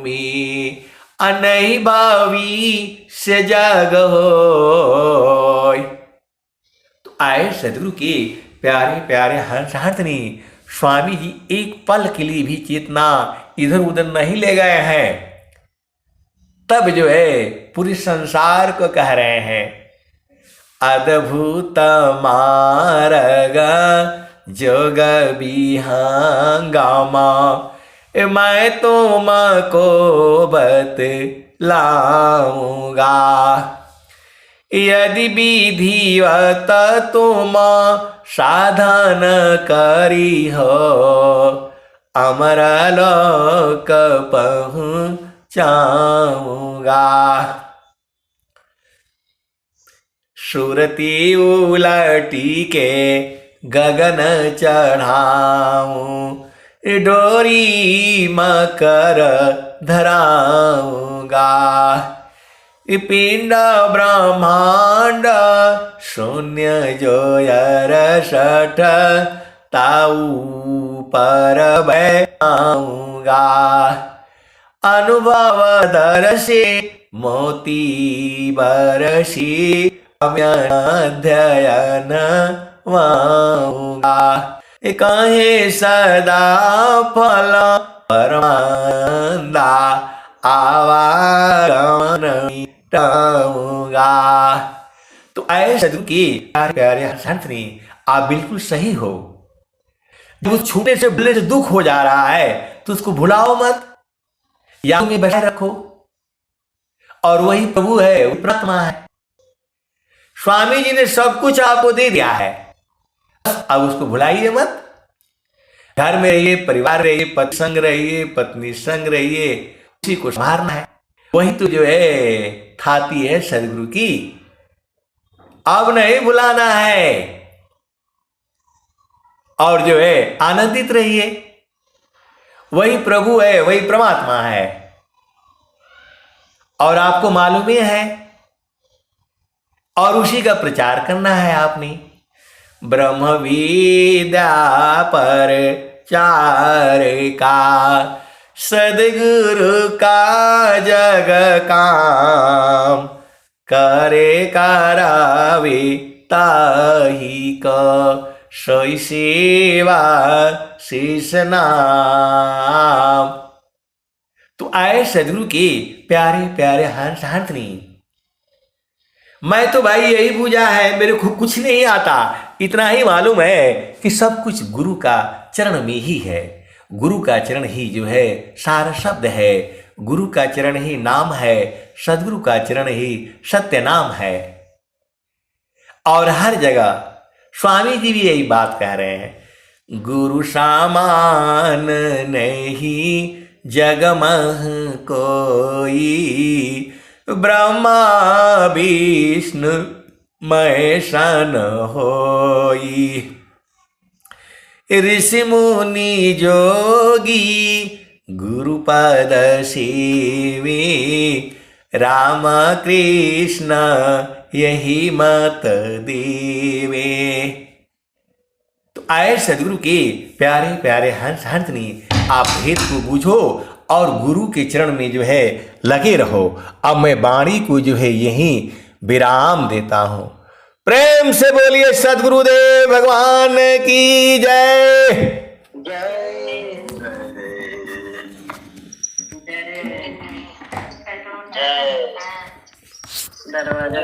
में अनहि भविष्य जग होय। तो आए सदगुरु के प्यारे प्यारे हंसहर्षनी स्वामी जी एक पल के लिए भी चेतना इधर उधर नहीं ले गए हैं। तब जो है पूरे संसार को कह रहे हैं, अद्भुत मार्ग जोग विहंगामा, मैं तुमको बतलाऊं, लाऊंगा। यदि विधिवत तुम साधन करी हो, अमर लोक पहुँचाऊंगा। सुरती उलटी के गगन चढ़ाऊं, डोरी मकर धराऊंगा। पिंड ब्रह्मांड शून्य जो यरसठ, ताऊ पर बैठाऊंगा। अनुभव दर्शे मोती बरसी, अध्ययन वाऊंगा। कहे सदा फल परमानंदा, आवागमन मिटाऊंगा। तो ऐसे सदगुरु की प्यारे संतनी, आप बिल्कुल सही हो। जो छूटने से भूलने से दुख हो जा रहा है तो उसको भुलाओ मत, याद में बैठे रखो। और वही प्रभु है, वही परमात्मा है। स्वामी जी ने सब कुछ आपको दे दिया है, अब उसको भुलाइए मत। घर में रहिए, परिवार रहिए, पति संग रहिए, पत्नी संग रहिए, उसी को संभालना है। वही तो जो है थाती है सदगुरु की, अब नहीं भुलाना है। और जो है आनंदित रहिए, वही प्रभु है, वही परमात्मा है। और आपको मालूम ही है, और उसी का प्रचार करना है आपने। ब्रह्म विद्या पर चार का, सदगुरु का जग काम, करे करावे ताही का, सोई सेवा शीस नाम। तो आए सदगुरु के प्यारे प्यारे हंस हंसनी, मैं तो भाई यही पूजा है, मेरे को कुछ नहीं आता। इतना ही मालूम है कि सब कुछ गुरु का चरण में ही है। गुरु का चरण ही जो है सारा शब्द है, गुरु का चरण ही नाम है, सदगुरु का चरण ही सत्य नाम है। और हर जगह स्वामी जी भी यही बात कह रहे हैं, गुरु सामान नहीं जग मह कोई, ब्रह्मा विष्णु महेश न होई। ऋषि मुनि जोगी गुरु पद सेवी, राम कृष्ण यही मत देवे। तो आए सदगुरु के प्यारे प्यारे हंस हंसनी, आप भेद को बूझो और गुरु के चरण में जो है लगे रहो। अब मैं वाणी को जो है यहीं विराम देता हूं। प्रेम से बोलिए सदगुरुदेव भगवान की जय। दरवाजा